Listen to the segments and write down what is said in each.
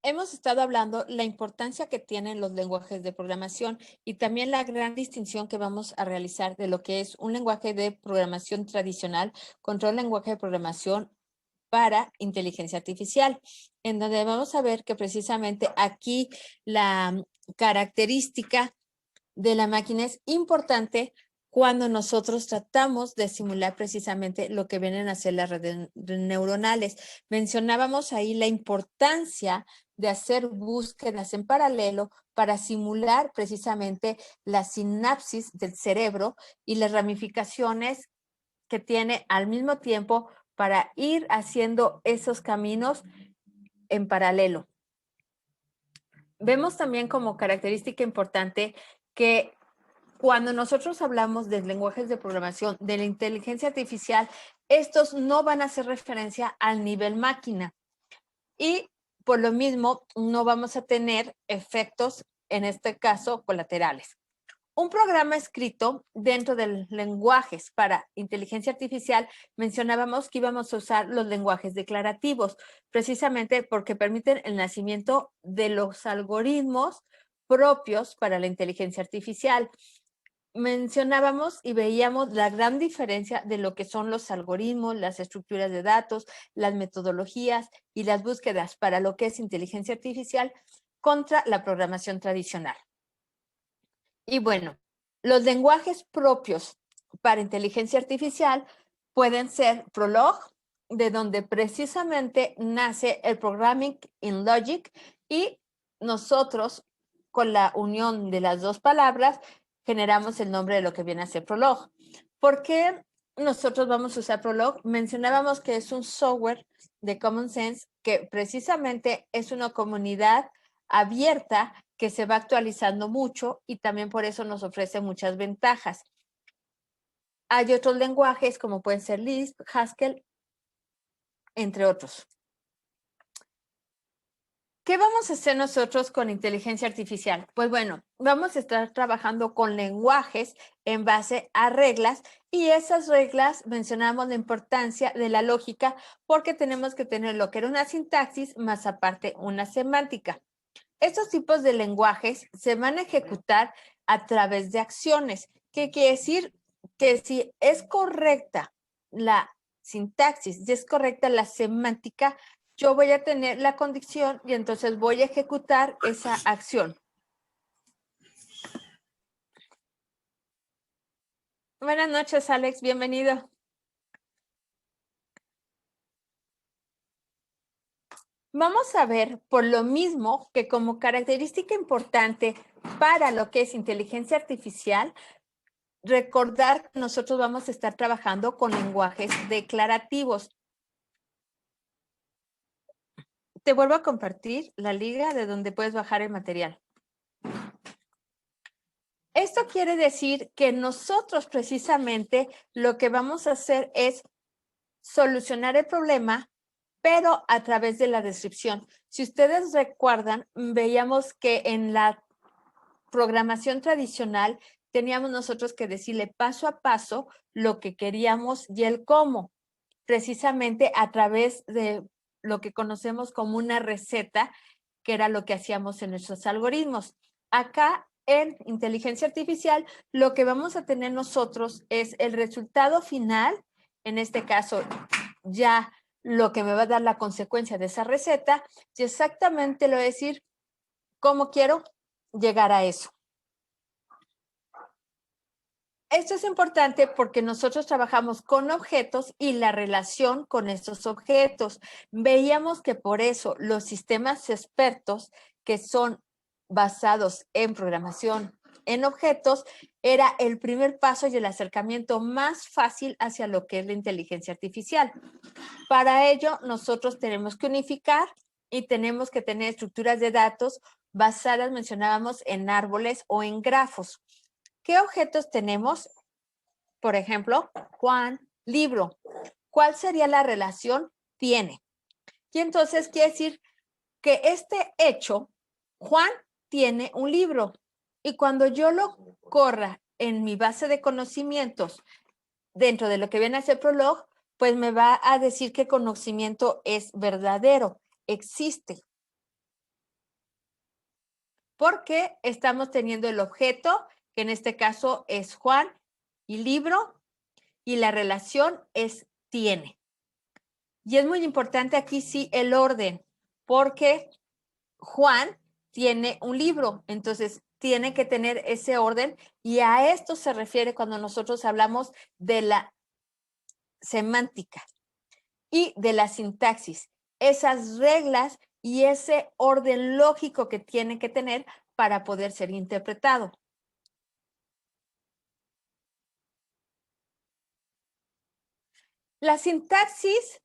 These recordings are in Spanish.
hemos estado hablando la importancia que tienen los lenguajes de programación y también la gran distinción que vamos a realizar de lo que es un lenguaje de programación tradicional contra un lenguaje de programación para inteligencia artificial, en donde vamos a ver que precisamente aquí la característica de la máquina es importante cuando nosotros tratamos de simular precisamente lo que vienen a ser las redes neuronales. Mencionábamos ahí la importancia de hacer búsquedas en paralelo para simular precisamente la sinapsis del cerebro y las ramificaciones que tiene al mismo tiempo para ir haciendo esos caminos en paralelo. Vemos también como característica importante que cuando nosotros hablamos de lenguajes de programación, de la inteligencia artificial, estos no van a hacer referencia al nivel máquina y por lo mismo no vamos a tener efectos, en este caso, colaterales. Un programa escrito dentro de lenguajes para inteligencia artificial, mencionábamos que íbamos a usar los lenguajes declarativos, precisamente porque permiten el nacimiento de los algoritmos propios para la inteligencia artificial. Mencionábamos y veíamos la gran diferencia de lo que son los algoritmos, las estructuras de datos, las metodologías y las búsquedas para lo que es inteligencia artificial contra la programación tradicional. Y bueno, los lenguajes propios para inteligencia artificial pueden ser Prolog, de donde precisamente nace el Programming in Logic, y nosotros, con la unión de las dos palabras, generamos el nombre de lo que viene a ser Prolog. ¿Por qué nosotros vamos a usar Prolog? Mencionábamos que es un software de Common Sense que precisamente es una comunidad abierta que se va actualizando mucho y también por eso nos ofrece muchas ventajas. Hay otros lenguajes como pueden ser Lisp, Haskell, entre otros. ¿Qué vamos a hacer nosotros con inteligencia artificial? Pues bueno, vamos a estar trabajando con lenguajes en base a reglas y esas reglas mencionamos la importancia de la lógica porque tenemos que tener lo que era una sintaxis más aparte una semántica. Estos tipos de lenguajes se van a ejecutar a través de acciones. ¿Qué quiere decir? Que si es correcta la sintaxis y es correcta la semántica, yo voy a tener la condición y entonces voy a ejecutar esa acción. Buenas noches, Alex, bienvenido. Vamos a ver, por lo mismo, que como característica importante para lo que es inteligencia artificial, recordar que nosotros vamos a estar trabajando con lenguajes declarativos. Te vuelvo a compartir la liga de donde puedes bajar el material. Esto quiere decir que nosotros precisamente lo que vamos a hacer es solucionar el problema, pero a través de la descripción. Si ustedes recuerdan, veíamos que en la programación tradicional teníamos nosotros que decirle paso a paso lo que queríamos y el cómo, precisamente a través de lo que conocemos como una receta, que era lo que hacíamos en nuestros algoritmos. Acá en inteligencia artificial, lo que vamos a tener nosotros es el resultado final, en este caso ya lo que me va a dar la consecuencia de esa receta, y exactamente lo voy a decir cómo quiero llegar a eso. Esto es importante porque nosotros trabajamos con objetos y la relación con estos objetos. Veíamos que por eso los sistemas expertos que son basados en programación en objetos era el primer paso y el acercamiento más fácil hacia lo que es la inteligencia artificial. Para ello, nosotros tenemos que unificar y tenemos que tener estructuras de datos basadas, mencionábamos, en árboles o en grafos. ¿Qué objetos tenemos? Por ejemplo, Juan, libro. ¿Cuál sería la relación? Tiene. Y entonces quiere decir que este hecho, Juan tiene un libro. Y cuando yo lo corra en mi base de conocimientos, dentro de lo que viene a ser Prolog, pues me va a decir que conocimiento es verdadero, existe. porque estamos teniendo el objeto, que en este caso es Juan y libro, y la relación es tiene. Y es muy importante aquí sí el orden, porque Juan tiene un libro, entonces tiene que tener ese orden y a esto se refiere cuando nosotros hablamos de la semántica y de la sintaxis, esas reglas y ese orden lógico que tiene que tener para poder ser interpretado. La sintaxis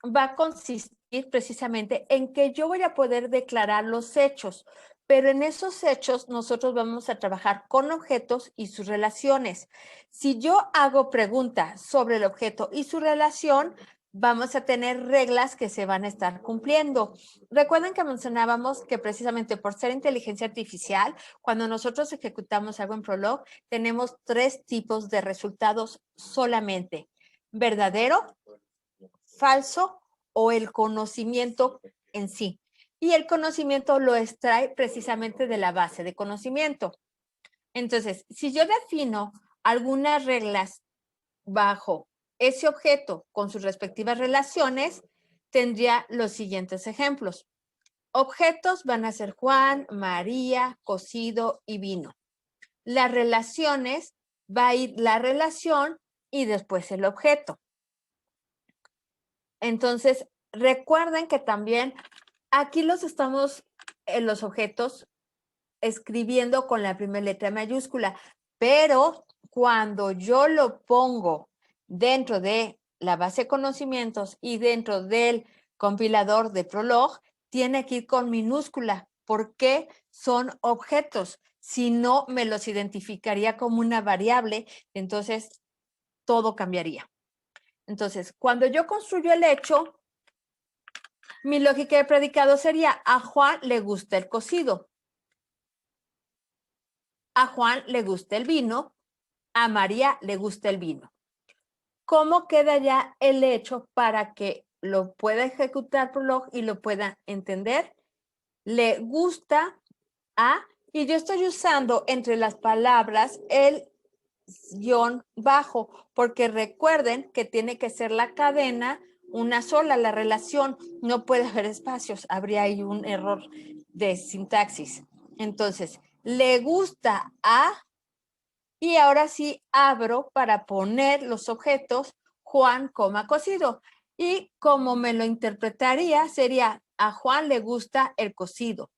va a consistir precisamente en que yo voy a poder declarar los hechos, pero en esos hechos nosotros vamos a trabajar con objetos y sus relaciones. Si yo hago preguntas sobre el objeto y su relación, vamos a tener reglas que se van a estar cumpliendo. Recuerden que mencionábamos que precisamente por ser inteligencia artificial, cuando nosotros ejecutamos algo en Prolog, tenemos 3 tipos de resultados solamente: verdadero, falso o el conocimiento en sí. Y el conocimiento lo extrae precisamente de la base de conocimiento. Entonces, si yo defino algunas reglas bajo ese objeto con sus respectivas relaciones, tendría los siguientes ejemplos. Objetos van a ser Juan, María, cocido y vino. Las relaciones va a ir la relación y después el objeto. Entonces, recuerden que también aquí los estamos en los objetos escribiendo con la primera letra mayúscula, pero cuando yo lo pongo dentro de la base de conocimientos y dentro del compilador de Prolog, tiene que ir con minúscula porque son objetos. Si no, me los identificaría como una variable, entonces todo cambiaría. Entonces, cuando yo construyo el hecho, mi lógica de predicado sería: a Juan le gusta el cocido, a Juan le gusta el vino, a María le gusta el vino. ¿Cómo queda ya el hecho para que lo pueda ejecutar Prolog y lo pueda entender? Le gusta a, y yo estoy usando entre las palabras el guión bajo, porque recuerden que tiene que ser la cadena una sola, la relación, no puede haber espacios, habría ahí un error de sintaxis. Entonces, le gusta a, y ahora sí abro para poner los objetos Juan, cocido. Y como me lo interpretaría, sería: a Juan le gusta el cocido,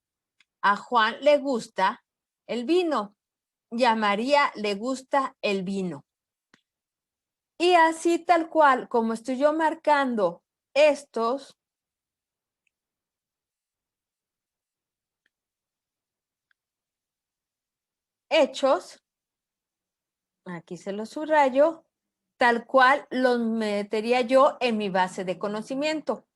a Juan le gusta el vino y a María le gusta el vino. Y así tal cual, como estoy yo marcando estos hechos, aquí se los subrayo, tal cual los metería yo en mi base de conocimiento.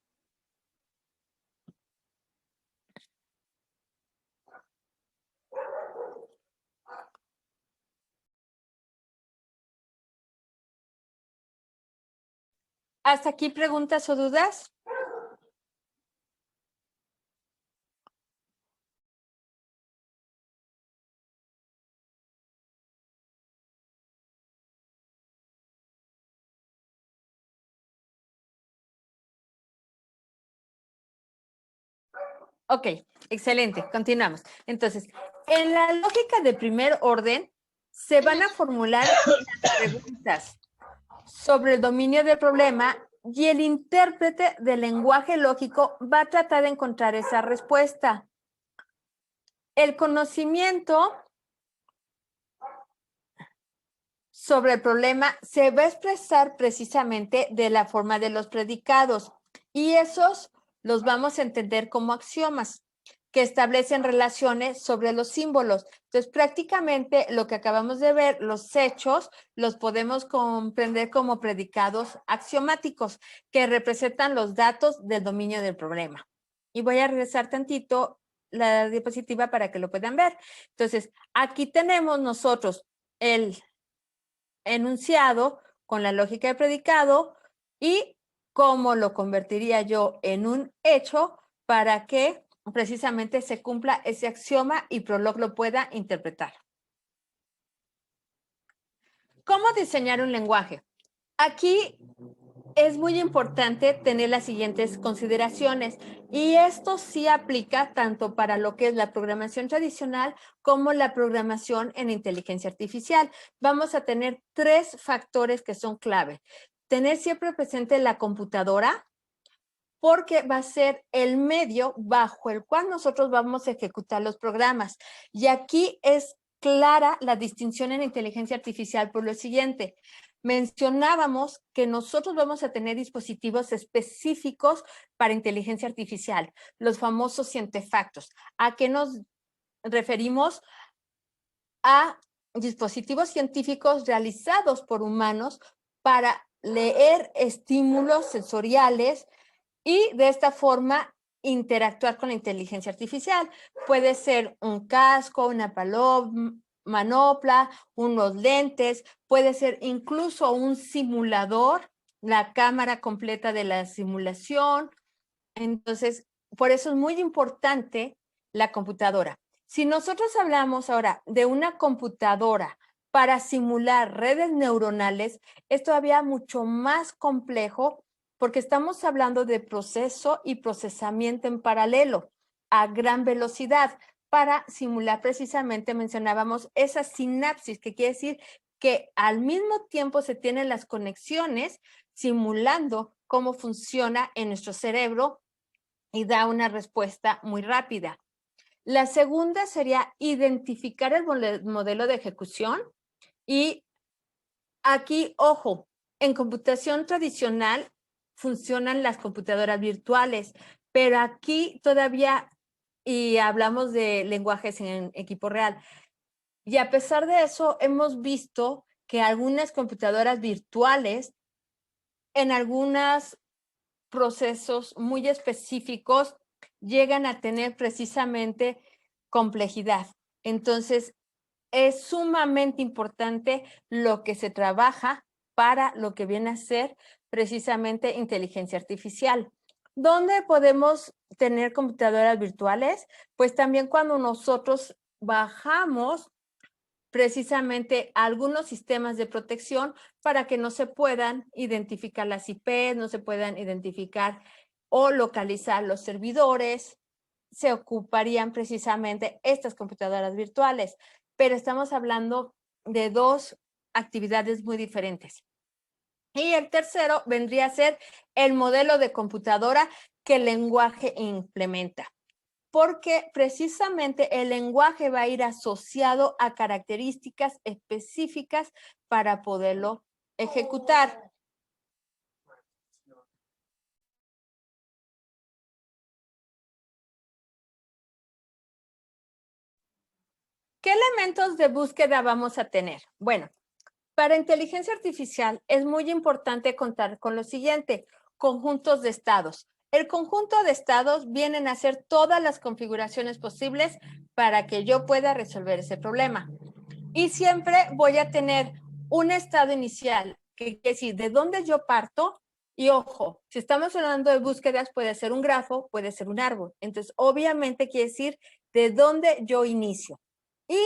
¿Hasta aquí preguntas o dudas? Ok, excelente, continuamos. Entonces, en la lógica de primer orden, se van a formular las preguntas sobre el dominio del problema y el intérprete del lenguaje lógico va a tratar de encontrar esa respuesta. El conocimiento sobre el problema se va a expresar precisamente de la forma de los predicados y esos los vamos a entender como axiomas que establecen relaciones sobre los símbolos. Entonces, prácticamente lo que acabamos de ver, los hechos, los podemos comprender como predicados axiomáticos que representan los datos del dominio del problema. Y voy a regresar tantito la diapositiva para que lo puedan ver. Entonces, aquí tenemos nosotros el enunciado con la lógica de predicado y cómo lo convertiría yo en un hecho para que precisamente se cumpla ese axioma y Prolog lo pueda interpretar. ¿Cómo diseñar un lenguaje? Aquí es muy importante tener las siguientes consideraciones y esto sí aplica tanto para lo que es la programación tradicional como la programación en inteligencia artificial. Vamos a tener 3 factores que son clave. Tener siempre presente la computadora, porque va a ser el medio bajo el cual nosotros vamos a ejecutar los programas. Y aquí es clara la distinción en inteligencia artificial por lo siguiente. Mencionábamos que nosotros vamos a tener dispositivos específicos para inteligencia artificial, los famosos cientefactos. ¿A qué nos referimos? A dispositivos científicos realizados por humanos para leer estímulos sensoriales y de esta forma interactuar con la inteligencia artificial. Puede ser un casco, una manopla, unos lentes, puede ser incluso un simulador, la cámara completa de la simulación. Entonces, por eso es muy importante la computadora. Si nosotros hablamos ahora de una computadora para simular redes neuronales, es todavía mucho más complejo porque estamos hablando de proceso y procesamiento en paralelo a gran velocidad para simular precisamente, mencionábamos, esa sinapsis, que quiere decir que al mismo tiempo se tienen las conexiones simulando cómo funciona en nuestro cerebro y da una respuesta muy rápida. La segunda sería identificar el modelo de ejecución y aquí, ojo, en computación tradicional funcionan las computadoras virtuales, pero aquí todavía, y hablamos de lenguajes en equipo real, y a pesar de eso hemos visto que algunas computadoras virtuales en algunos procesos muy específicos llegan a tener precisamente complejidad. Entonces, es sumamente importante lo que se trabaja para lo que viene a ser precisamente inteligencia artificial. ¿Dónde podemos tener computadoras virtuales? Pues también cuando nosotros bajamos precisamente algunos sistemas de protección para que no se puedan identificar las IPs, no se puedan identificar o localizar los servidores. Se ocuparían precisamente estas computadoras virtuales, pero estamos hablando de 2 actividades muy diferentes. Y el tercero vendría a ser el modelo de computadora que el lenguaje implementa, porque precisamente el lenguaje va a ir asociado a características específicas para poderlo ejecutar. ¿Qué elementos de búsqueda vamos a tener? Bueno, para inteligencia artificial es muy importante contar con lo siguiente: conjuntos de estados. El conjunto de estados vienen a ser todas las configuraciones posibles para que yo pueda resolver ese problema. Y siempre voy a tener un estado inicial, que quiere decir de dónde yo parto. Y ojo, si estamos hablando de búsquedas, puede ser un grafo, puede ser un árbol. Entonces, obviamente quiere decir de dónde yo inicio. Y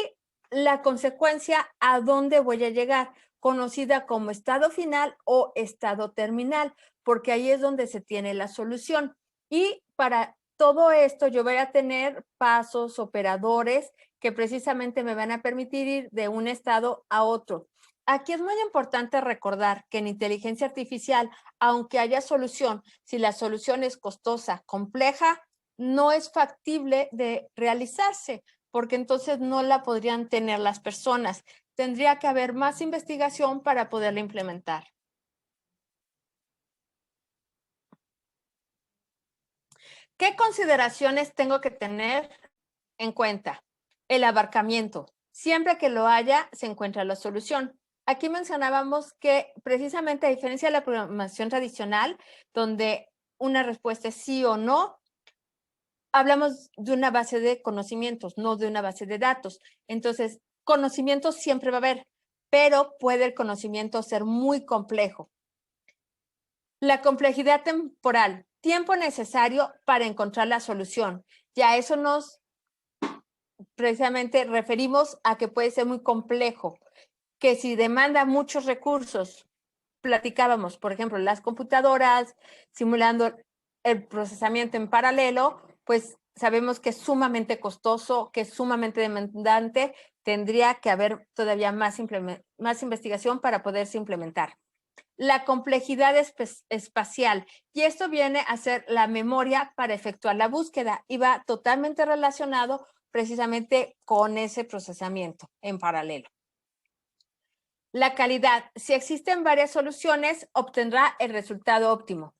la consecuencia, a dónde voy a llegar, conocida como estado final o estado terminal, porque ahí es donde se tiene la solución. Y para todo esto yo voy a tener pasos, operadores que precisamente me van a permitir ir de un estado a otro. Aquí es muy importante recordar que en inteligencia artificial, aunque haya solución, si la solución es costosa, compleja, no es factible de realizarse, porque entonces no la podrían tener las personas. Tendría que haber más investigación para poderla implementar. ¿Qué consideraciones tengo que tener en cuenta? El abarcamiento. Siempre que lo haya, se encuentra la solución. Aquí mencionábamos que precisamente a diferencia de la programación tradicional, donde una respuesta es sí o no, hablamos de una base de conocimientos, no de una base de datos. Entonces, conocimiento siempre va a haber, pero puede el conocimiento ser muy complejo. La complejidad temporal, tiempo necesario para encontrar la solución. Ya eso nos precisamente referimos a que puede ser muy complejo, que si demanda muchos recursos, platicábamos, por ejemplo, las computadoras simulando el procesamiento en paralelo, pues sabemos que es sumamente costoso, que es sumamente demandante, tendría que haber todavía más investigación para poderse implementar. La complejidad espacial, y esto viene a ser la memoria para efectuar la búsqueda y va totalmente relacionado precisamente con ese procesamiento en paralelo. La calidad, si existen varias soluciones, obtendrá el resultado óptimo.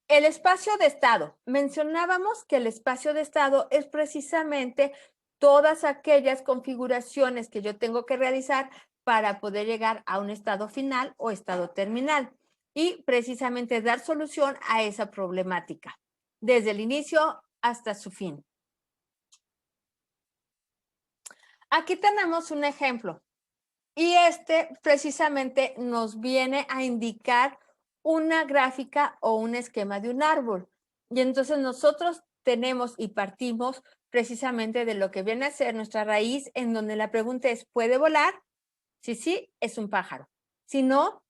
El espacio de estado. Mencionábamos que el espacio de estado es precisamente todas aquellas configuraciones que yo tengo que realizar para poder llegar a un estado final o estado terminal y precisamente dar solución a esa problemática, desde el inicio hasta su fin. Aquí tenemos un ejemplo y este precisamente nos viene a indicar una gráfica o un esquema de un árbol. Y entonces nosotros tenemos y partimos precisamente de lo que viene a ser nuestra raíz, en donde la pregunta es, ¿puede volar? Si sí, es un pájaro. Si no,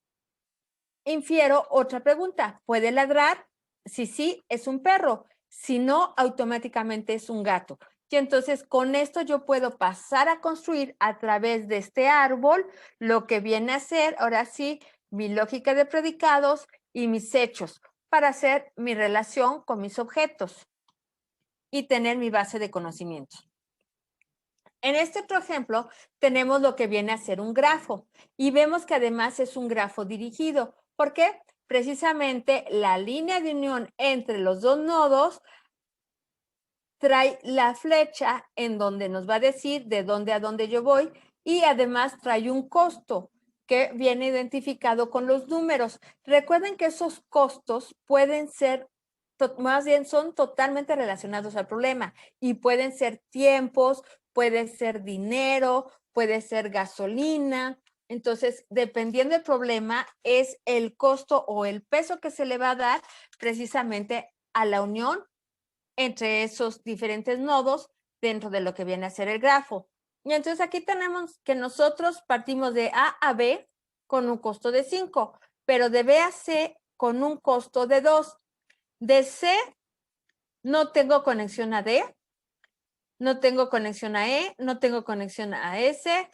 infiero otra pregunta, ¿puede ladrar? Si sí, es un perro. Si no, automáticamente es un gato. Y entonces con esto yo puedo pasar a construir a través de este árbol lo que viene a ser, ahora sí, mi lógica de predicados y mis hechos para hacer mi relación con mis objetos y tener mi base de conocimientos. En este otro ejemplo tenemos lo que viene a ser un grafo y vemos que además es un grafo dirigido. ¿Por qué? Precisamente la línea de unión entre los dos nodos trae la flecha en donde nos va a decir de dónde a dónde yo voy y además trae un costo que viene identificado con los números. Recuerden que esos costos pueden ser, más bien son totalmente relacionados al problema y pueden ser tiempos, puede ser dinero, puede ser gasolina. Entonces, dependiendo del problema, es el costo o el peso que se le va a dar precisamente a la unión entre esos diferentes nodos dentro de lo que viene a ser el grafo. Y entonces aquí tenemos que nosotros partimos de A a B con un costo de 5, pero de B a C con un costo de 2. De C no tengo conexión a D, no tengo conexión a E, no tengo conexión a S,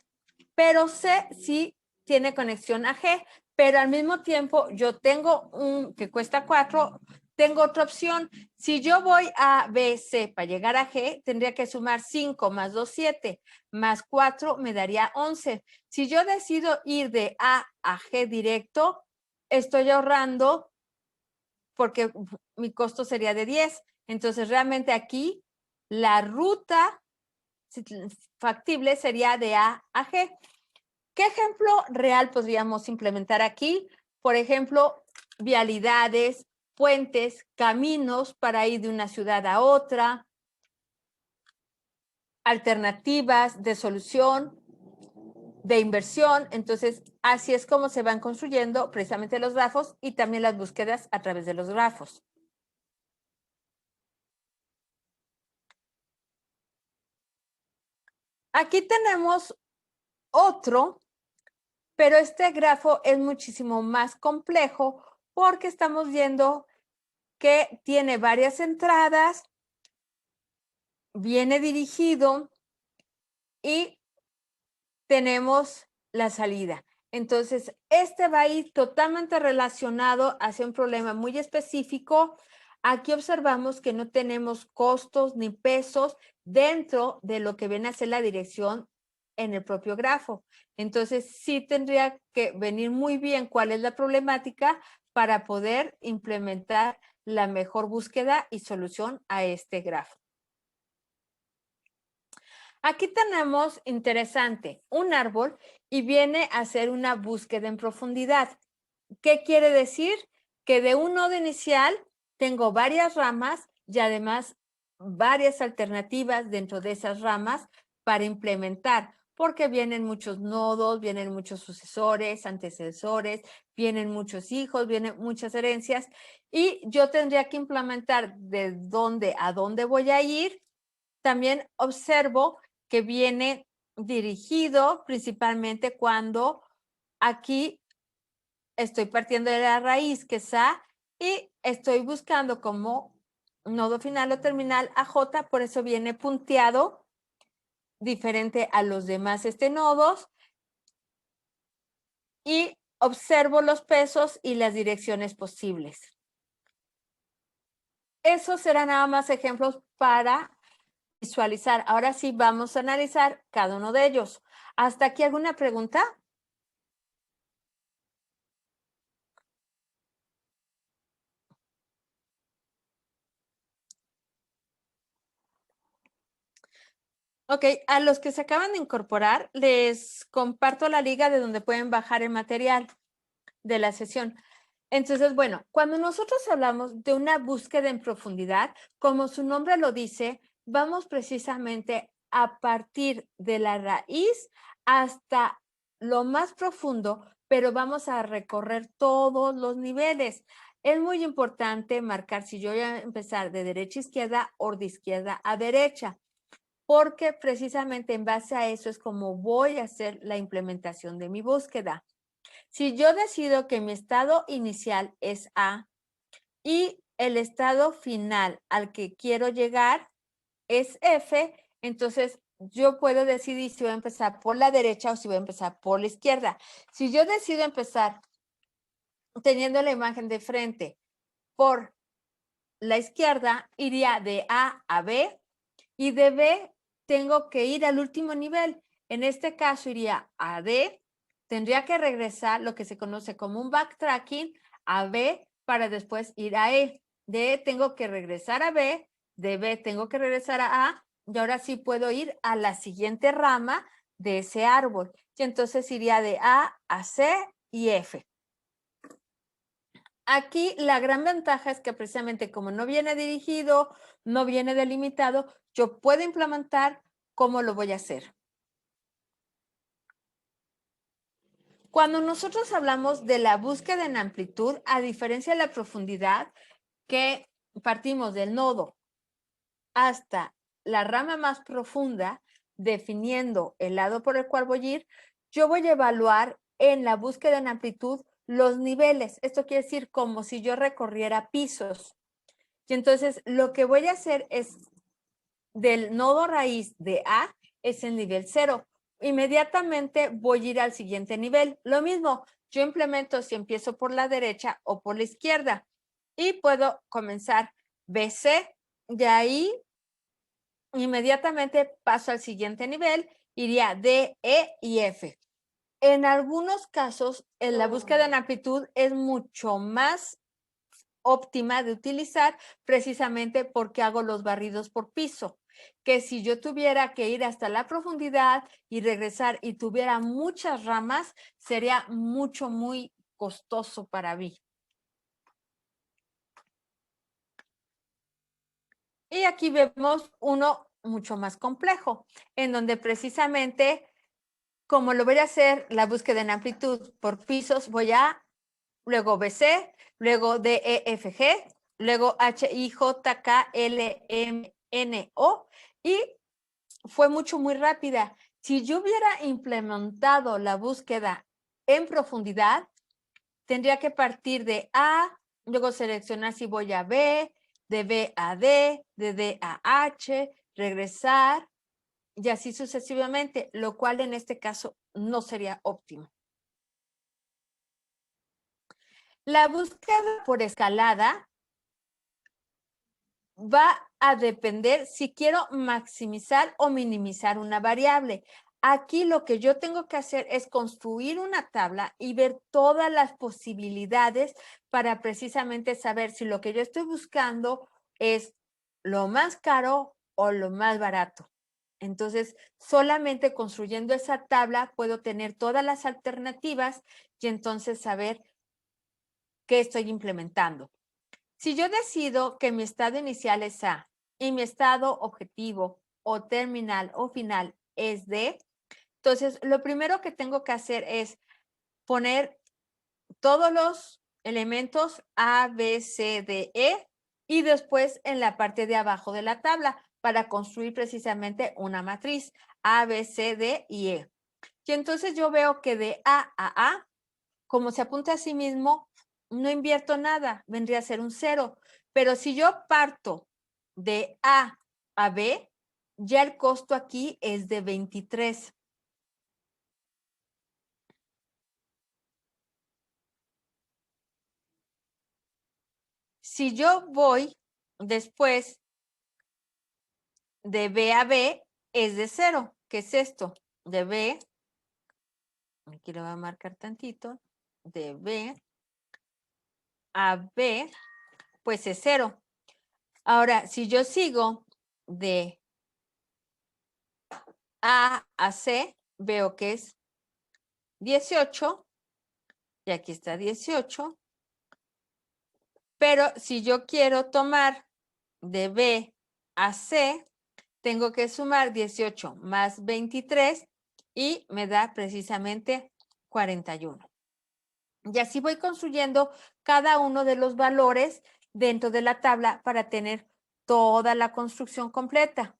pero C sí tiene conexión a G, pero al mismo tiempo yo tengo un que cuesta 4, tengo otra opción. Si yo voy a B, C para llegar a G, tendría que sumar 5 más 2, 7, más 4 me daría 11. Si yo decido ir de A a G directo, estoy ahorrando porque mi costo sería de 10. Entonces, realmente aquí la ruta factible sería de A a G. ¿Qué ejemplo real podríamos implementar aquí? Por ejemplo, vialidades, puentes, caminos para ir de una ciudad a otra, alternativas de solución, de inversión. Entonces, así es como se van construyendo precisamente los grafos y también las búsquedas a través de los grafos. Aquí tenemos otro, pero este grafo es muchísimo más complejo porque estamos viendo que tiene varias entradas, viene dirigido y tenemos la salida. Entonces, este va a ir totalmente relacionado hacia un problema muy específico. Aquí observamos que no tenemos costos ni pesos dentro de lo que viene a ser la dirección en el propio grafo. Entonces, sí tendría que venir muy bien cuál es la problemática para poder implementar la mejor búsqueda y solución a este grafo. Aquí tenemos, interesante, un árbol y viene a hacer una búsqueda en profundidad. ¿Qué quiere decir? Que de un nodo inicial tengo varias ramas y además varias alternativas dentro de esas ramas para implementar. porque vienen muchos nodos, vienen muchos sucesores, antecesores, vienen muchos hijos, vienen muchas herencias y yo tendría que implementar de dónde a dónde voy a ir. También observo que viene dirigido principalmente cuando aquí estoy partiendo de la raíz que es A y estoy buscando como nodo final o terminal a J, por eso viene punteado diferente a los demás nodos y observo los pesos y las direcciones posibles. Esos serán nada más ejemplos para visualizar. Ahora sí vamos a analizar cada uno de ellos. ¿Hasta aquí alguna pregunta? Ok, a los que se acaban de incorporar, les comparto la liga de donde pueden bajar el material de la sesión. Entonces, bueno, cuando nosotros hablamos de una búsqueda en profundidad, como su nombre lo dice, vamos precisamente a partir de la raíz hasta lo más profundo, pero vamos a recorrer todos los niveles. Es muy importante marcar si yo voy a empezar de derecha a izquierda o de izquierda a derecha, porque precisamente en base a eso es como voy a hacer la implementación de mi búsqueda. Si yo decido que mi estado inicial es A y el estado final al que quiero llegar es F, entonces yo puedo decidir si voy a empezar por la derecha o si voy a empezar por la izquierda. Si yo decido empezar teniendo la imagen de frente por la izquierda, iría de A a B y de B tengo que ir al último nivel. En este caso iría a D, tendría que regresar lo que se conoce como un backtracking a B para después ir a E. De E tengo que regresar a B, de B tengo que regresar a y ahora sí puedo ir a la siguiente rama de ese árbol. Y entonces iría de A a C y F. Aquí la gran ventaja es que precisamente como no viene dirigido, no viene delimitado, yo puedo implementar cómo lo voy a hacer. Cuando nosotros hablamos de la búsqueda en amplitud, a diferencia de la profundidad, que partimos del nodo hasta la rama más profunda, definiendo el lado por el cual voy a ir, yo voy a evaluar en la búsqueda en amplitud los niveles. Esto quiere decir como si yo recorriera pisos. Y entonces lo que voy a hacer es del nodo raíz de A es el nivel 0. Inmediatamente voy a ir al siguiente nivel. Lo mismo, yo implemento si empiezo por la derecha o por la izquierda y puedo comenzar BC. De ahí inmediatamente paso al siguiente nivel, iría D, E y F. En algunos casos, en la búsqueda en amplitud es mucho más óptima de utilizar precisamente porque hago los barridos por piso, que si yo tuviera que ir hasta la profundidad y regresar y tuviera muchas ramas, sería muy costoso para mí. Y aquí vemos uno mucho más complejo, en donde precisamente, como lo voy a hacer la búsqueda en amplitud por pisos, voy a luego BC, luego DEFG, luego HIJKLMNO y fue muy rápida. Si yo hubiera implementado la búsqueda en profundidad, tendría que partir de A, luego seleccionar si voy a B, de B a D, de D a H, regresar y así sucesivamente, lo cual en este caso no sería óptimo. La búsqueda por escalada va a depender si quiero maximizar o minimizar una variable. Aquí lo que yo tengo que hacer es construir una tabla y ver todas las posibilidades para precisamente saber si lo que yo estoy buscando es lo más caro o lo más barato. Entonces, solamente construyendo esa tabla puedo tener todas las alternativas y entonces saber qué estoy implementando. Si yo decido que mi estado inicial es A y mi estado objetivo o terminal o final es D, Entonces, lo primero que tengo que hacer es poner todos los elementos A, B, C, D, E y después en la parte de abajo de la tabla para construir precisamente una matriz A, B, C, D y E. Y entonces yo veo que de A a A, como se apunta a sí mismo, no invierto nada, vendría a ser un 0. Pero si yo parto de A a B, ya el costo aquí es de 23. Si yo voy después de B a B, es de 0. ¿Qué es esto? De B, aquí lo voy a marcar tantito, de B a B, pues es 0. Ahora, si yo sigo de A a C, veo que es 18, y aquí está 18, pero si yo quiero tomar de B a C, tengo que sumar 18 más 23 y me da precisamente 41. Y así voy construyendo cada uno de los valores dentro de la tabla para tener toda la construcción completa.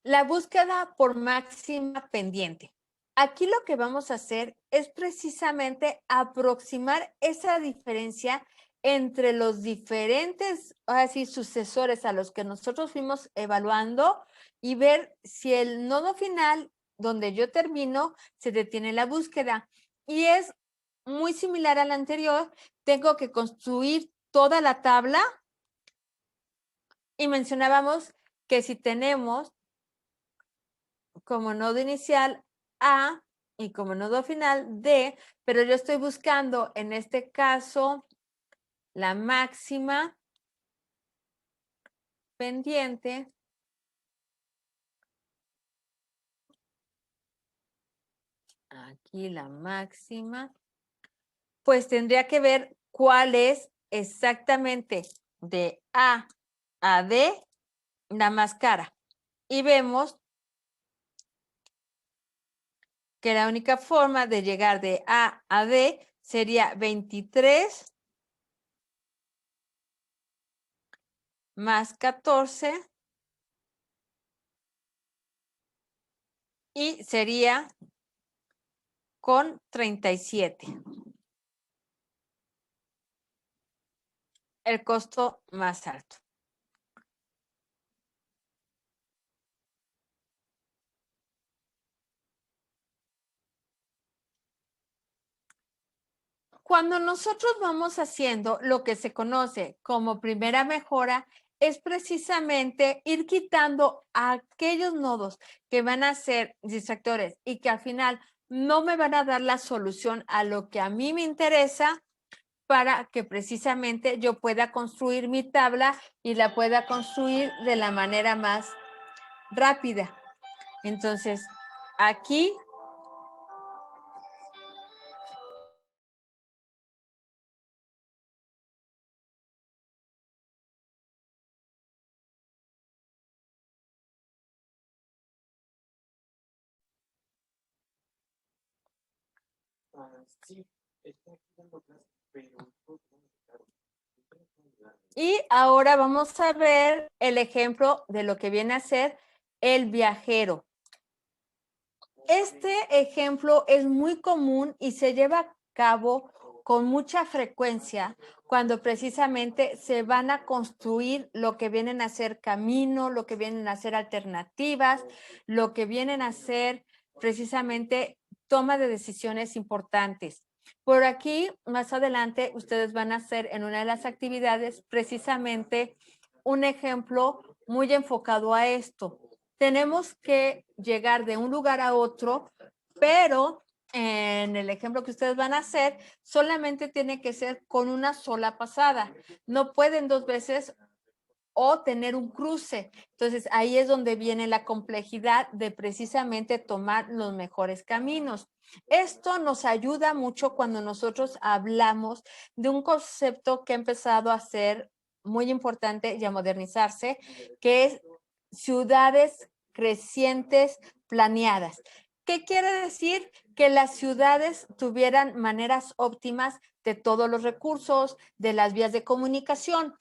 La búsqueda por máxima pendiente. Aquí lo que vamos a hacer es precisamente aproximar esa diferencia entre los diferentes, así, sucesores a los que nosotros fuimos evaluando y ver si el nodo final, donde yo termino, se detiene la búsqueda. Y es muy similar al anterior. Tengo que construir toda la tabla y mencionábamos que si tenemos como nodo inicial A y como nodo final D, pero yo estoy buscando en este caso la máxima pendiente. Aquí la máxima. Pues tendría que ver cuál es exactamente de A a D la más cara. Y vemos que la única forma de llegar de A a D sería 23 más 14 y sería con 37. El costo más alto. Cuando nosotros vamos haciendo lo que se conoce como primera mejora, es precisamente ir quitando aquellos nodos que van a ser distractores y que al final no me van a dar la solución a lo que a mí me interesa para que precisamente yo pueda construir mi tabla y la pueda construir de la manera más rápida. Entonces, aquí y ahora vamos a ver el ejemplo de lo que viene a ser el viajero. Este ejemplo es muy común y se lleva a cabo con mucha frecuencia cuando precisamente se van a construir lo que vienen a ser camino, lo que vienen a ser alternativas, lo que vienen a ser precisamente toma de decisiones importantes. Por aquí, más adelante, ustedes van a hacer en una de las actividades precisamente un ejemplo muy enfocado a esto. Tenemos que llegar de un lugar a otro, pero en el ejemplo que ustedes van a hacer, solamente tiene que ser con una sola pasada. No pueden dos veces o tener un cruce. Entonces, ahí es donde viene la complejidad de precisamente tomar los mejores caminos. Esto nos ayuda mucho cuando nosotros hablamos de un concepto que ha empezado a ser muy importante y a modernizarse, que es ciudades crecientes planeadas. ¿Qué quiere decir? Que las ciudades tuvieran maneras óptimas de todos los recursos, de las vías de comunicación.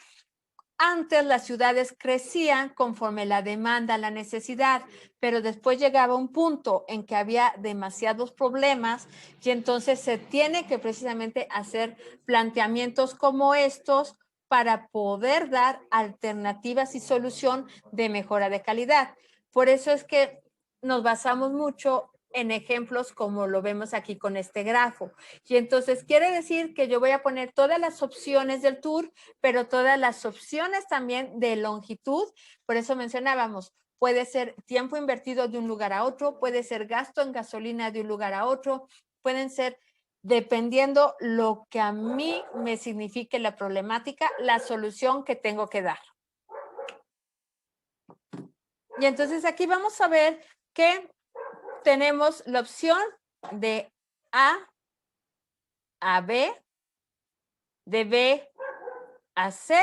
Antes las ciudades crecían conforme la demanda, la necesidad, pero después llegaba un punto en que había demasiados problemas y entonces se tiene que precisamente hacer planteamientos como estos para poder dar alternativas y solución de mejora de calidad. Por eso es que nos basamos mucho en ejemplos como lo vemos aquí con este grafo. Y entonces quiere decir que yo voy a poner todas las opciones del tour, pero todas las opciones también de longitud. Por eso mencionábamos, puede ser tiempo invertido de un lugar a otro, puede ser gasto en gasolina de un lugar a otro, pueden ser, dependiendo lo que a mí me signifique la problemática, la solución que tengo que dar. Y entonces aquí vamos a ver que tenemos la opción de a B, de B a C,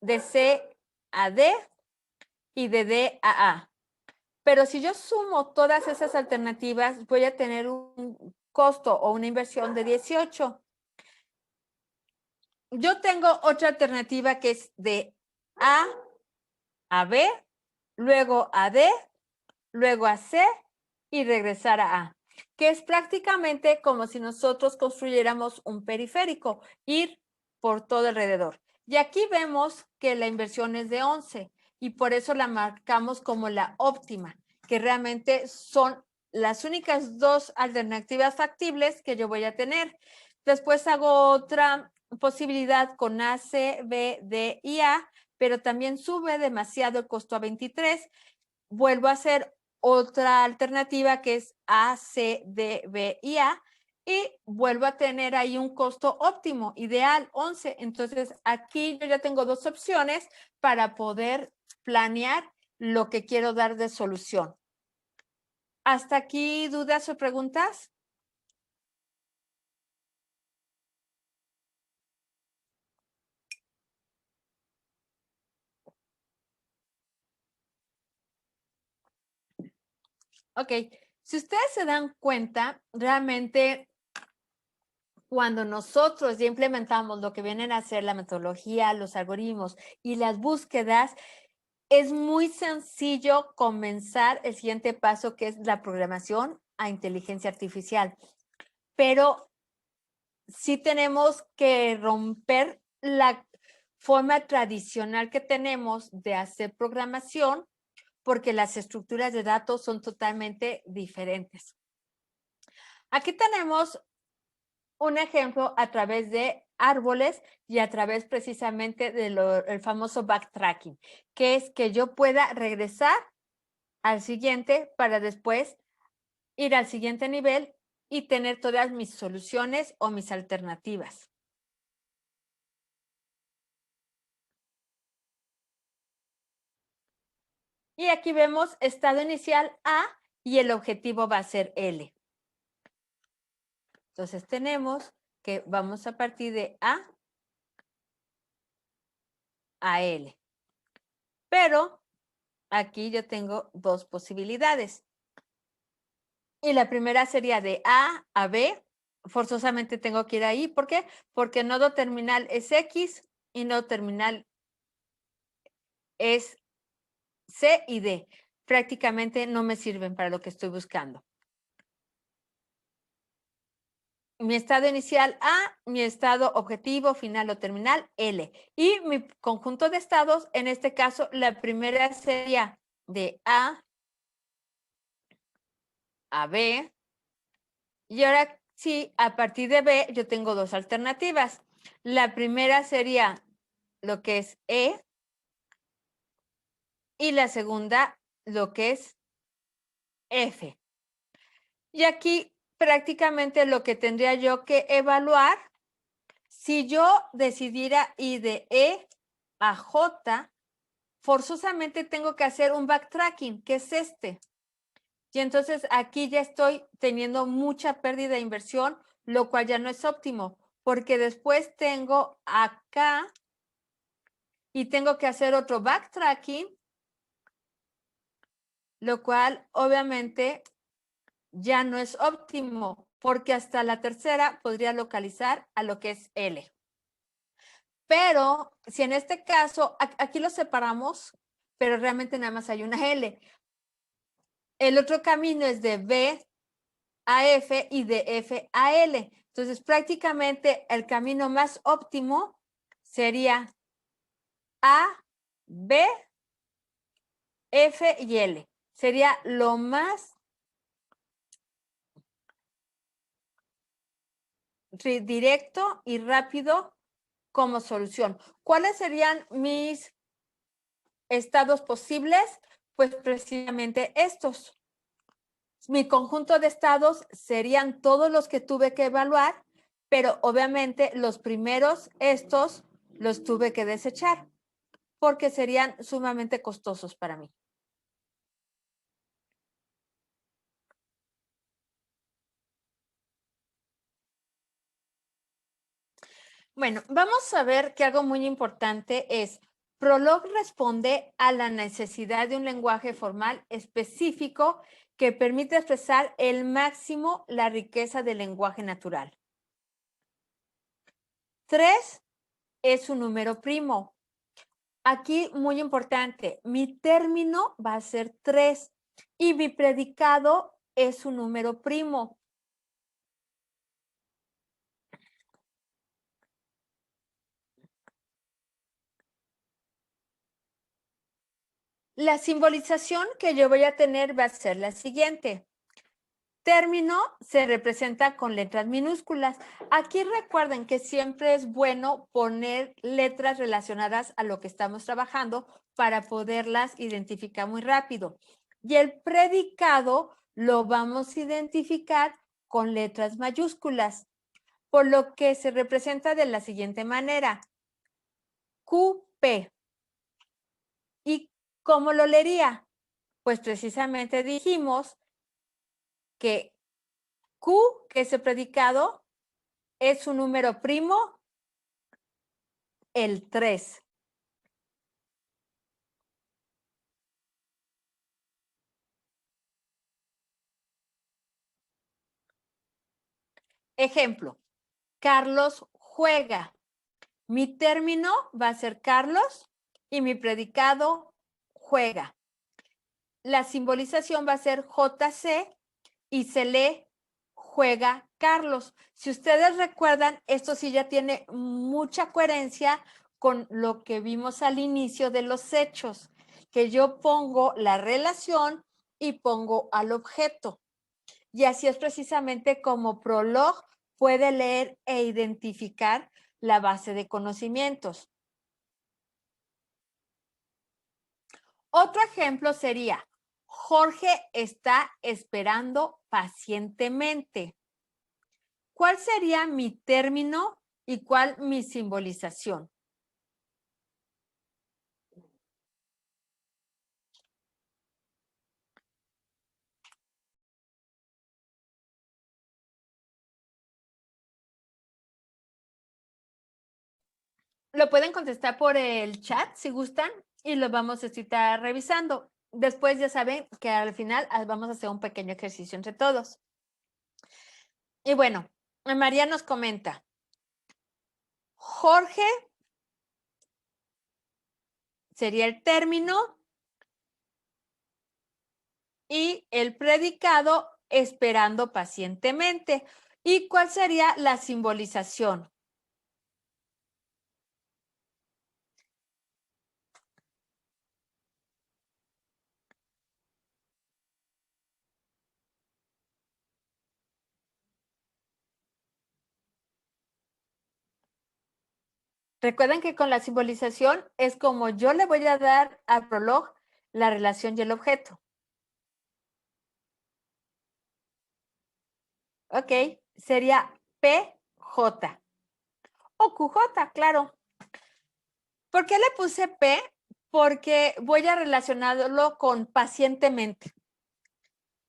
de C a D y de D a A. Pero si yo sumo todas esas alternativas, voy a tener un costo o una inversión de 18. Yo tengo otra alternativa que es de a B, luego a D, luego a C y regresar a A, que es prácticamente como si nosotros construyéramos un periférico, ir por todo alrededor. Y aquí vemos que la inversión es de 11 y por eso la marcamos como la óptima, que realmente son las únicas dos alternativas factibles que yo voy a tener. Después hago otra posibilidad con A, C, B, D y A, pero también sube demasiado el costo a 23. Vuelvo a hacer otra alternativa que es A, C, D, B y A y vuelvo a tener ahí un costo óptimo, ideal, 11. Entonces, aquí yo ya tengo dos opciones para poder planear lo que quiero dar de solución. ¿Hasta aquí dudas o preguntas? Ok, si ustedes se dan cuenta, realmente cuando nosotros ya implementamos lo que vienen a ser la metodología, los algoritmos y las búsquedas, es muy sencillo comenzar el siguiente paso, que es la programación a inteligencia artificial. Pero sí tenemos que romper la forma tradicional que tenemos de hacer programación, porque las estructuras de datos son totalmente diferentes. Aquí tenemos un ejemplo a través de árboles y a través precisamente del famoso backtracking, que es que yo pueda regresar al siguiente para después ir al siguiente nivel y tener todas mis soluciones o mis alternativas. Y aquí vemos estado inicial A y el objetivo va a ser L. Entonces tenemos que vamos a partir de A L. Pero aquí yo tengo dos posibilidades. Y la primera sería de A a B. Forzosamente tengo que ir ahí. ¿Por qué? Porque el nodo terminal es X y nodo terminal es C y D. Prácticamente no me sirven para lo que estoy buscando. Mi estado inicial A, mi estado objetivo, final o terminal L. Y mi conjunto de estados, en este caso, la primera sería de A a B. Y ahora sí, a partir de B, yo tengo dos alternativas. La primera sería lo que es E y la segunda lo que es F. Y aquí prácticamente lo que tendría yo que evaluar, si yo decidiera ir de E a J, forzosamente tengo que hacer un backtracking, que es este. Y entonces aquí ya estoy teniendo mucha pérdida de inversión, lo cual ya no es óptimo, porque después tengo acá y tengo que hacer otro backtracking, lo cual obviamente ya no es óptimo, porque hasta la tercera podría localizar a lo que es L. Pero si en este caso, aquí lo separamos, pero realmente nada más hay una L. El otro camino es de B a F y de F a L. Entonces, prácticamente el camino más óptimo sería A, B, F y L. Sería lo más directo y rápido como solución. ¿Cuáles serían mis estados posibles? Pues precisamente estos. Mi conjunto de estados serían todos los que tuve que evaluar, pero obviamente los primeros, estos, los tuve que desechar porque serían sumamente costosos para mí. Bueno, vamos a ver que algo muy importante es, Prolog responde a la necesidad de un lenguaje formal específico que permite expresar el máximo la riqueza del lenguaje natural. 3 es un número primo. Aquí, muy importante, mi término va a ser 3 y mi predicado es un número primo. La simbolización que yo voy a tener va a ser la siguiente. Término se representa con letras minúsculas. Aquí recuerden que siempre es bueno poner letras relacionadas a lo que estamos trabajando para poderlas identificar muy rápido. Y el predicado lo vamos a identificar con letras mayúsculas, por lo que se representa de la siguiente manera. QP. ¿Y cómo lo leería? Pues precisamente dijimos que Q, que es el predicado, es un número primo, el 3. Ejemplo, Carlos juega. Mi término va a ser Carlos y mi predicado juega. La simbolización va a ser JC y se lee juega Carlos. Si ustedes recuerdan, esto sí ya tiene mucha coherencia con lo que vimos al inicio de los hechos, que yo pongo la relación y pongo al objeto. Y así es precisamente como Prolog puede leer e identificar la base de conocimientos. Otro ejemplo sería, Jorge está esperando pacientemente. ¿Cuál sería mi término y cuál mi simbolización? Lo pueden contestar por el chat si gustan y lo vamos a estar revisando. Después ya saben que al final vamos a hacer un pequeño ejercicio entre todos. Y bueno, María nos comenta, Jorge sería el término y el predicado esperando pacientemente. ¿Y cuál sería la simbolización? Recuerden que con la simbolización es como yo le voy a dar al Prolog la relación y el objeto. Ok, sería PJ o QJ, claro. ¿Por qué le puse P? porque voy a relacionarlo con pacientemente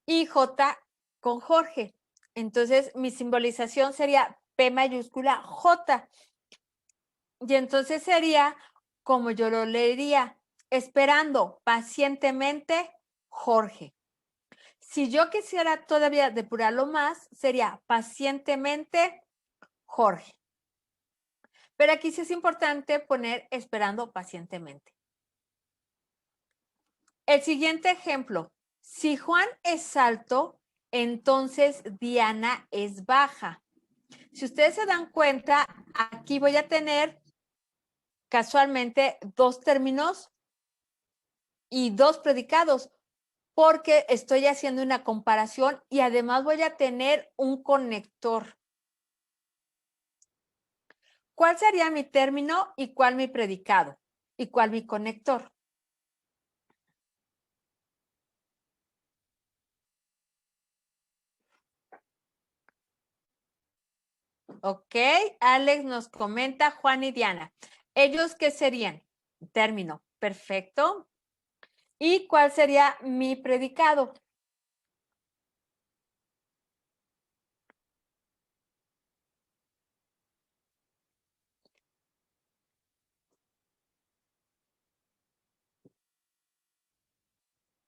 y J con Jorge. Entonces, mi simbolización sería P mayúscula J. Y entonces sería como yo lo leería, esperando pacientemente Jorge. Si yo quisiera todavía depurarlo más, sería pacientemente Jorge. Pero aquí sí es importante poner esperando pacientemente. El siguiente ejemplo, si Juan es alto, entonces Diana es baja. Si ustedes se dan cuenta, aquí voy a tener casualmente dos términos y dos predicados, porque estoy haciendo una comparación y además voy a tener un conector. ¿Cuál sería mi término y cuál mi predicado? ¿Y cuál mi conector? Ok, Alex nos comenta Juan y Diana. ¿Ellos qué serían? Término, perfecto. ¿Y cuál sería mi predicado?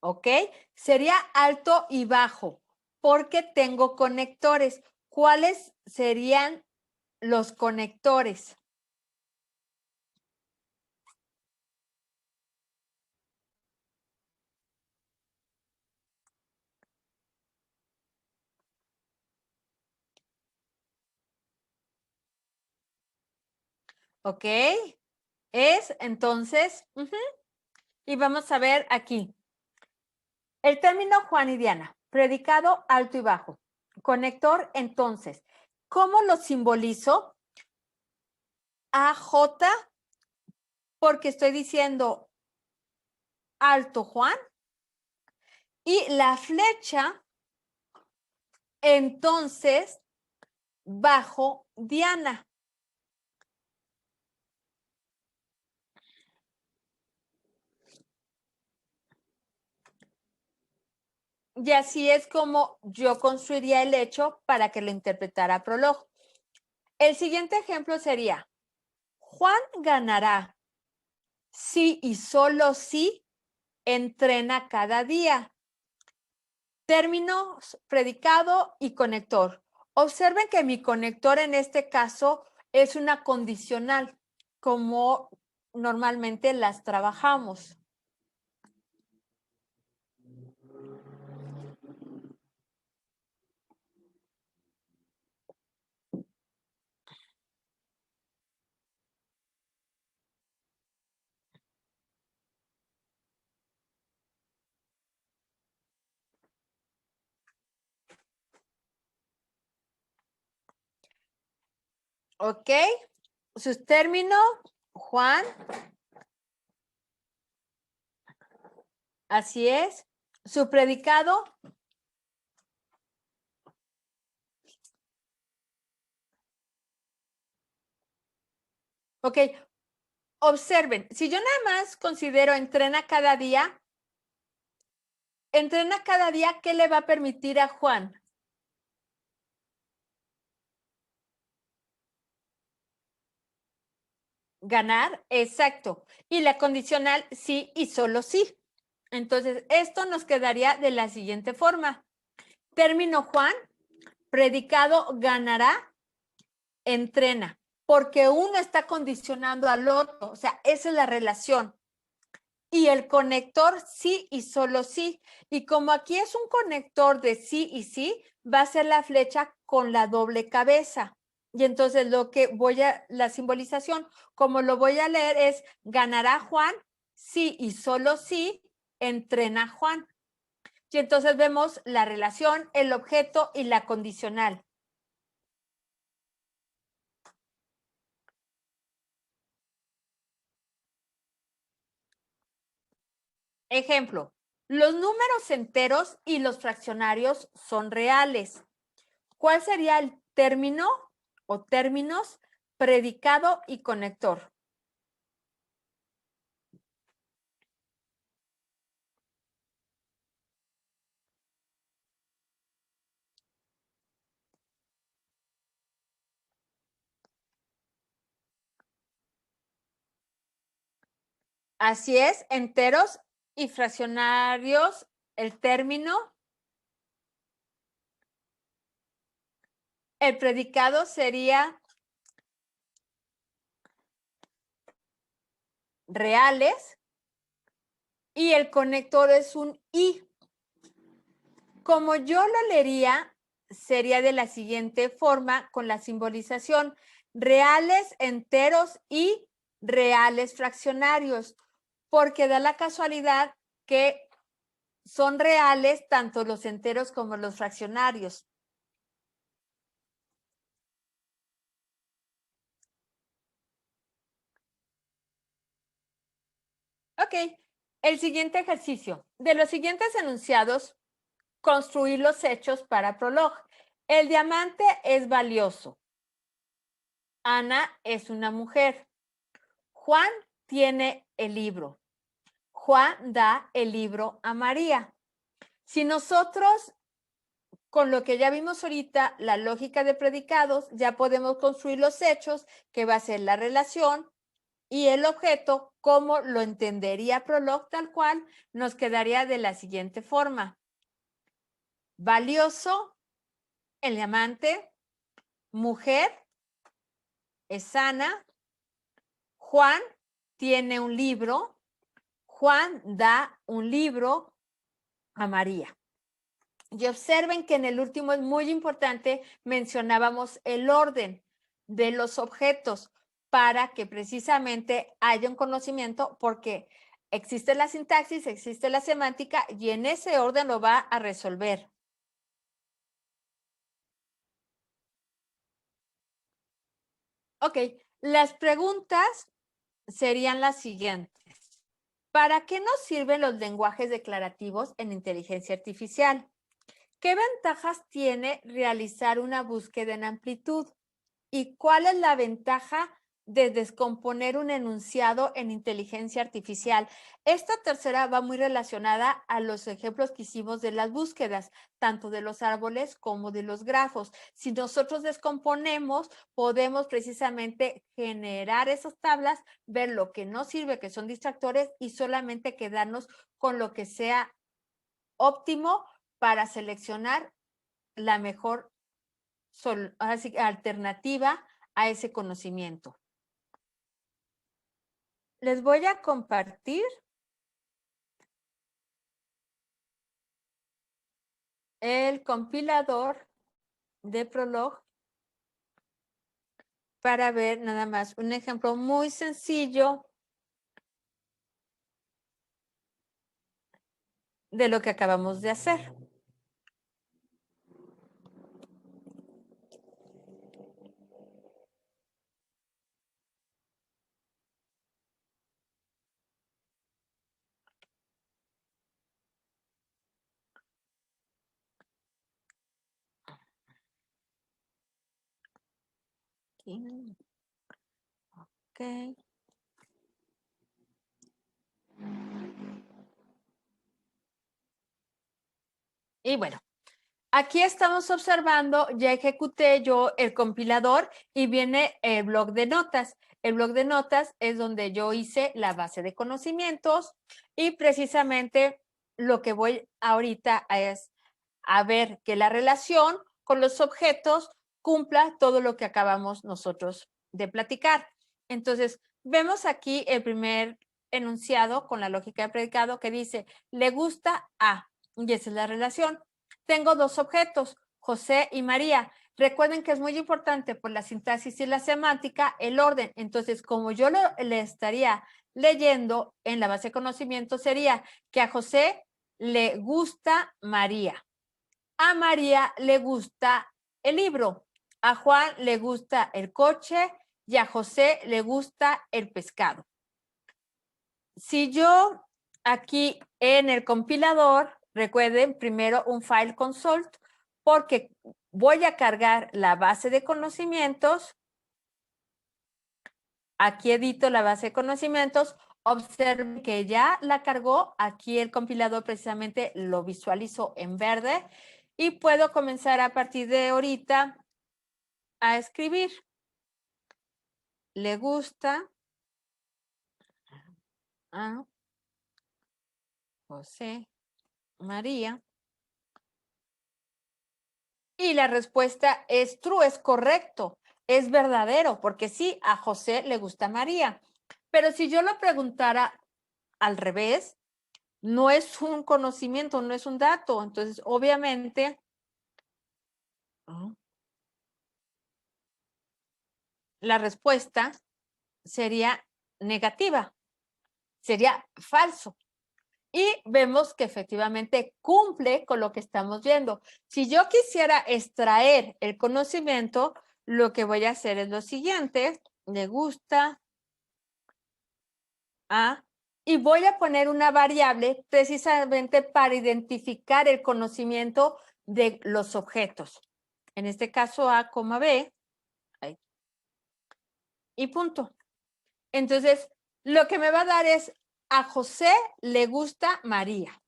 ¿Ok? Sería alto y bajo, porque tengo conectores. ¿Cuáles serían los conectores? ¿Ok? Es entonces, y vamos a ver aquí. El término Juan y Diana, predicado alto y bajo. Conector, entonces, ¿cómo lo simbolizo? AJ, porque estoy diciendo alto Juan, y la flecha, entonces, bajo Diana. Y así es como yo construiría el hecho para que lo interpretara Prolog. El siguiente ejemplo sería, Juan ganará si y solo si entrena cada día. Términos, predicado y conector. Observen que mi conector en este caso es una condicional, como normalmente las trabajamos. ¿Ok? Sus términos, Juan. Así es. Su predicado. Ok. Observen, si yo nada más considero entrena cada día, ¿qué le va a permitir a Juan? Ganar, exacto. Y la condicional sí y solo sí. Entonces, esto nos quedaría de la siguiente forma. Término Juan, predicado ganará, entrena, porque uno está condicionando al otro. O sea, esa es la relación. Y el conector sí y solo sí. Y como aquí es un conector de sí y sí, va a ser la flecha con la doble cabeza. Y entonces la simbolización, como lo voy a leer, es ganará Juan, sí y solo sí, entrena Juan. Y entonces vemos la relación, el objeto y la condicional. Ejemplo, los números enteros y los fraccionarios son reales. ¿Cuál sería el término o términos predicado y conector? Así es, enteros y fraccionarios, el término. El predicado sería reales y el conector es un y. Como yo lo leería, sería de la siguiente forma con la simbolización: reales enteros y reales fraccionarios, porque da la casualidad que son reales tanto los enteros como los fraccionarios. Ok, el siguiente ejercicio. De los siguientes enunciados, construir los hechos para Prolog. El diamante es valioso. Ana es una mujer. Juan tiene el libro. Juan da el libro a María. Si nosotros, con lo que ya vimos ahorita, la lógica de predicados, ya podemos construir los hechos, que va a ser la relación y el objeto, como lo entendería Prolog tal cual, nos quedaría de la siguiente forma. Valioso, el diamante, mujer, es Ana, Juan tiene un libro, Juan da un libro a María. Y observen que en el último es muy importante, mencionábamos el orden de los objetos para que precisamente haya un conocimiento, porque existe la sintaxis, existe la semántica y en ese orden lo va a resolver. Ok, las preguntas serían las siguientes. ¿Para qué nos sirven los lenguajes declarativos en inteligencia artificial? ¿Qué ventajas tiene realizar una búsqueda en amplitud? ¿Y cuál es la ventaja de descomponer un enunciado en inteligencia artificial? Esta tercera va muy relacionada a los ejemplos que hicimos de las búsquedas, tanto de los árboles como de los grafos. Si nosotros descomponemos, podemos precisamente generar esas tablas, ver lo que no sirve, que son distractores, y solamente quedarnos con lo que sea óptimo para seleccionar la mejor alternativa a ese conocimiento. Les voy a compartir el compilador de Prolog para ver nada más un ejemplo muy sencillo de lo que acabamos de hacer. Ok. Y bueno, aquí estamos observando, ya ejecuté yo el compilador y viene el bloc de notas. El bloc de notas es donde yo hice la base de conocimientos y precisamente lo que voy ahorita es a ver que la relación con los objetos cumpla todo lo que acabamos nosotros de platicar. Entonces, vemos aquí el primer enunciado con la lógica de predicado que dice, le gusta a, y esa es la relación. Tengo dos objetos, José y María. Recuerden que es muy importante por la sintaxis y la semántica el orden. Entonces, como yo le estaría leyendo en la base de conocimiento, sería que a José le gusta María. A María le gusta el libro, a Juan le gusta el coche y a José le gusta el pescado. Si yo aquí en el compilador, recuerden primero un file console, porque voy a cargar la base de conocimientos. Aquí edito la base de conocimientos. Observen que ya la cargó. Aquí el compilador precisamente lo visualizo en verde y puedo comenzar a partir de ahorita a escribir. Le gusta a José María. Y la respuesta es true, es correcto, es verdadero, porque sí, a José le gusta María. Pero si yo lo preguntara al revés, no es un conocimiento, no es un dato. Entonces, obviamente, la respuesta sería negativa, sería falso. Y vemos que efectivamente cumple con lo que estamos viendo. Si yo quisiera extraer el conocimiento, lo que voy a hacer es lo siguiente: le gusta a, y voy a poner una variable precisamente para identificar el conocimiento de los objetos. En este caso A, B, ahí, y punto. Entonces, lo que me va a dar es: a José le gusta María.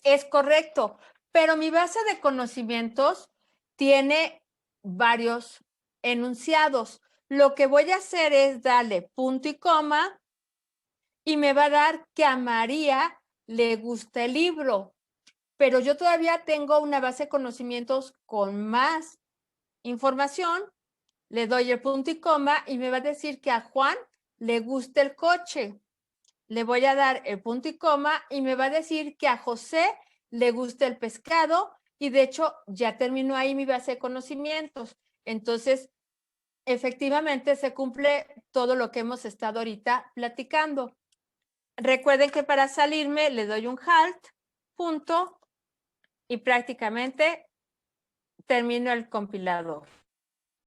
Es correcto, pero mi base de conocimientos tiene varios enunciados. Lo que voy a hacer es darle punto y coma y me va a dar que a María le gusta el libro, pero yo todavía tengo una base de conocimientos con más información. Le doy el punto y coma y me va a decir que a Juan le gusta el coche. Le voy a dar el punto y coma y me va a decir que a José le gusta el pescado, y de hecho ya terminó ahí mi base de conocimientos. Entonces, efectivamente se cumple todo lo que hemos estado ahorita platicando. Recuerden que para salirme le doy un halt, punto, y prácticamente termino el compilador.